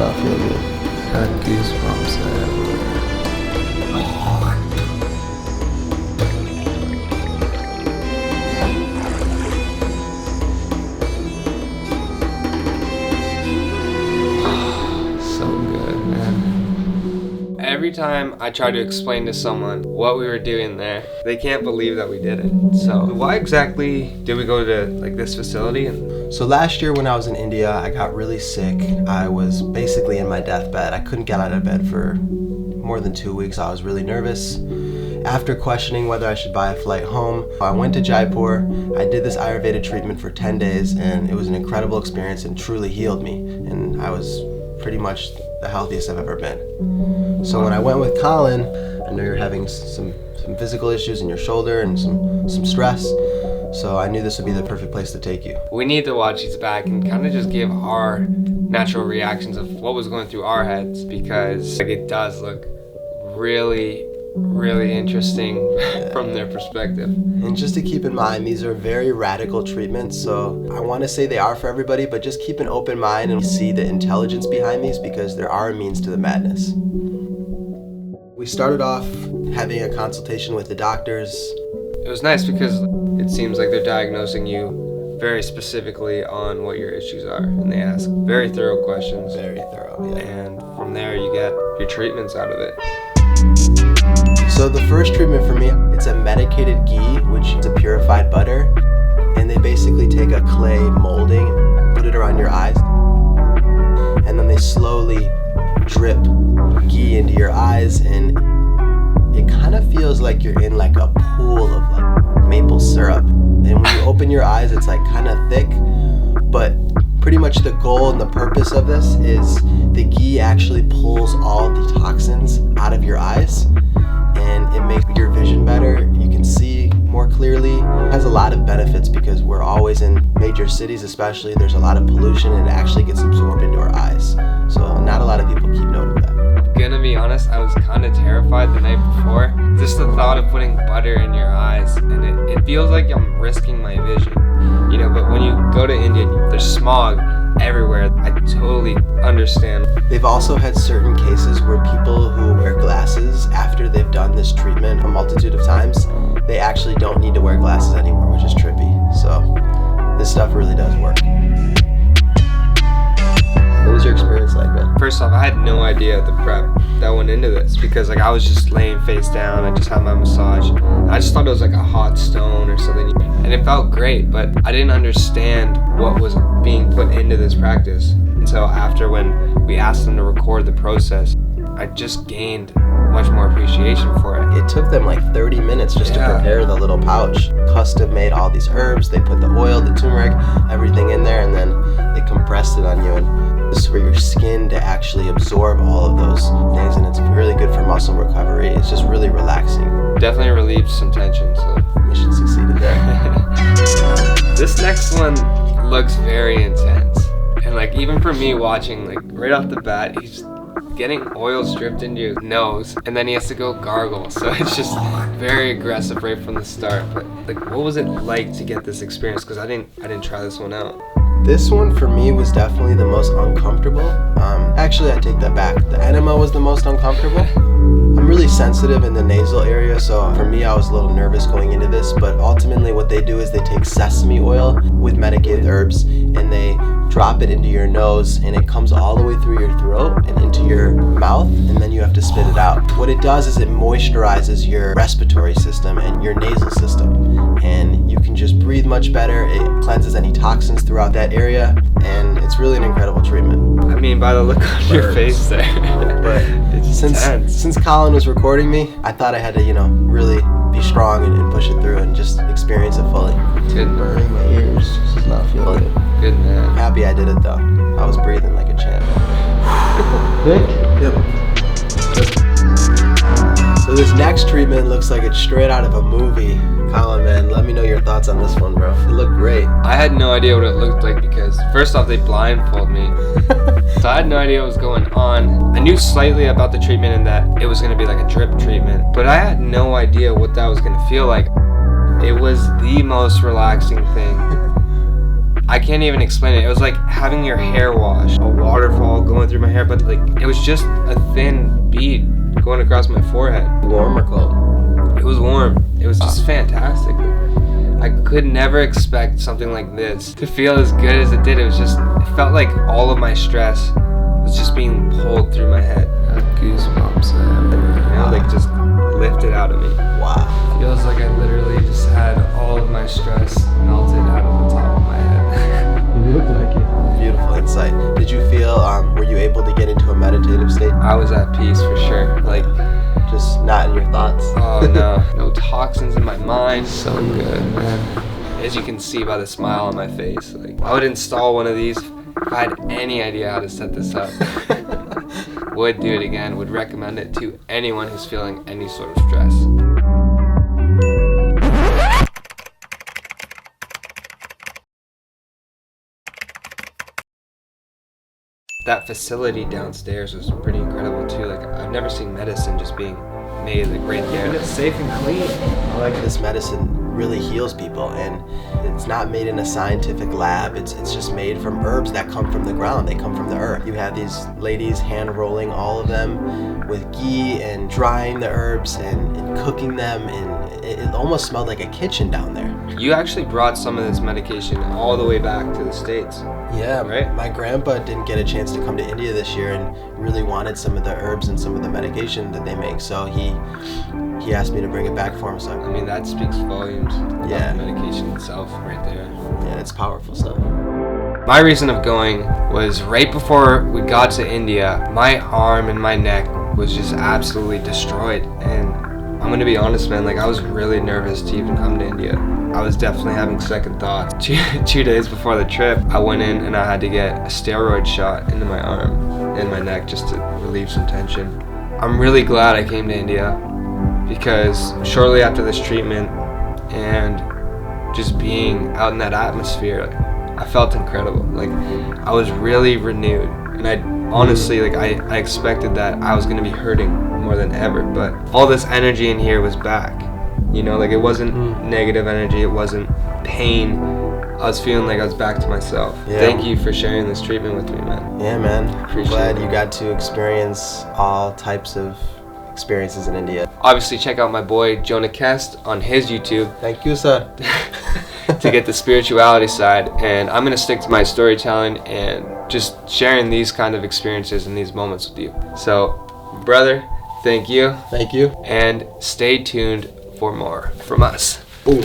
not feel good. Got goosebumps everywhere. So good, man. Every time I try to explain to someone what we were doing there, they can't believe that we did it. So why exactly did we go to like this facility? So last year when I was in India, I got really sick. I was basically in my deathbed. I couldn't get out of bed for more than 2 weeks. I was really nervous. After questioning whether I should buy a flight home, I went to Jaipur. I did this Ayurveda treatment for 10 days and it was an incredible experience and truly healed me. And I was pretty much the healthiest I've ever been. So when I went with Colin, I know you're having some physical issues in your shoulder and some stress. So I knew this would be the perfect place to take you. We need to watch these back and kind of just give our natural reactions of what was going through our heads, because like, it does look really, really interesting from their perspective. And just to keep in mind, these are very radical treatments, so I want to say they are for everybody, but just keep an open mind and see the intelligence behind these, because there are means to the madness. We started off having a consultation with the doctors. It was nice because it seems like they're diagnosing you very specifically on what your issues are, and they ask very thorough questions. Very thorough, yeah. And from there you get your treatments out of it. So the first treatment for me, it's a medicated ghee, which is a purified butter, and they basically take a clay molding, put it around your eyes, and then they slowly drip ghee into your eyes, and it kind of feels like you're in like a pool of like maple syrup. And when you open your eyes, it's like kind of thick, but pretty much the goal and the purpose of this is the ghee actually pulls all the toxins out of your eyes, and it makes your vision better. You can see more clearly. It has a lot of benefits because we're always in major cities, especially. There's a lot of pollution and it actually gets absorbed into our eyes. So not a lot of people keep note of that. Gonna be honest, I was kind of terrified the night before. Just the thought of putting butter in your eyes, and it feels like I'm risking my vision. You know, but when you go to India, there's smog everywhere. I totally understand. They've also had certain cases where people who wear glasses after they've done this treatment a multitude of times, they actually don't need to wear glasses anymore, which is trippy. So this stuff really does work. What was your experience like, man? First off, I had no idea the prep that went into this, because like I was just laying face down. I just had my massage. I just thought it was like a hot stone or something, and it felt great, but I didn't understand what was being put into this practice until after, when we asked them to record the process. I just gained much more appreciation for it. It took them like 30 minutes just to prepare the little pouch. Custom made all these herbs. They put the oil, the turmeric, everything in there, and then they compressed it on you. And this is for your skin to actually absorb all of those things, and it's really good for muscle recovery. It's just really relaxing. Definitely relieved some tension, so mission succeeded there. This next one looks very intense. And like even for me watching, like right off the bat, he's getting oil stripped into your nose, and then he has to go gargle. So it's just very aggressive right from the start. But like, what was it like to get this experience? Because I didn't try this one out. This one for me was definitely the most uncomfortable. Actually, I take that back. The enema was the most uncomfortable. I'm really sensitive in the nasal area, so for me I was a little nervous going into this, but ultimately what they do is they take sesame oil with medicated herbs and they drop it into your nose, and it comes all the way through your throat and into your mouth, and then you have to spit it out. What it does is it moisturizes your respiratory system and your nasal system, and you can just breathe much better. It cleanses any toxins throughout that area, and it's really an incredible treatment. I mean, by the look on your face there. But since Colin was recording me, I thought I had to, really be strong and push it through and just experience it fully. Good. Burning my ears, just does not feel good. Good man. I'm happy I did it though. I was breathing like a champ. Good? Yep. So this next treatment looks like it's straight out of a movie. Colin, man, let me know your thoughts on this one, bro. It looked great. I had no idea what it looked like because first off, they blindfolded me. So I had no idea what was going on. I knew slightly about the treatment and that it was going to be like a drip treatment, but I had no idea what that was going to feel like. It was the most relaxing thing I can't even explain it. It was like having your hair wash, a waterfall going through my hair, but like it was just a thin bead going across my forehead. Warm or cold? It was warm. It was just fantastic. I could never expect something like this to feel as good as it did. It felt like all of my stress was just being pulled through my head. I have goosebumps. Like just lifted out of me. Wow. Feels like I literally just had all of my stress melted out of the top of my head. You look like it. Beautiful insight. Did you feel, were you able to get into a meditative state? I was at peace for sure. Like, just not in your thoughts? Oh no. No toxins in my mind. So good, man. As you can see by the smile on my face, like I would install one of these if I had any idea how to set this up. Would do it again. Would recommend it to anyone who's feeling any sort of stress. That facility downstairs was pretty incredible too. Like I've never seen medicine just being made like right there. And it's safe and clean. I like this medicine really heals people, and it's not made in a scientific lab. It's just made from herbs that come from the ground. They come from the earth. You have these ladies hand rolling all of them with ghee and drying the herbs and cooking them, and it almost smelled like a kitchen down there. You actually brought some of this medication all the way back to the States. Yeah, right? My grandpa didn't get a chance to come to India this year and really wanted some of the herbs and some of the medication that they make, so he asked me to bring it back for him. So I mean, that speaks volumes. Yeah. The medication itself right there. Yeah, it's powerful stuff. My reason of going was right before we got to India, my arm and my neck was just absolutely destroyed. And I'm gonna be honest, man, like I was really nervous to even come to India. I was definitely having second thoughts. Two days before the trip, I went in and I had to get a steroid shot into my arm and my neck just to relieve some tension. I'm really glad I came to India because shortly after this treatment and just being out in that atmosphere, I felt incredible. Like I was really renewed, and I honestly, like I expected that I was gonna be hurting more than ever, but all this energy in here was back. You know, like it wasn't negative energy, it wasn't pain. I was feeling like I was back to myself. Yeah. Thank you for sharing this treatment with me, man. Yeah, man. Appreciate Glad it. you got to experience all types of experiences in India. Obviously, check out my boy JONAH KEST on his YouTube Thank you, sir. to get the spirituality side, and I'm gonna stick to my storytelling and just sharing these kind of experiences and these moments with you. So, brother, thank you. Thank you. And stay tuned for more from us. Boom.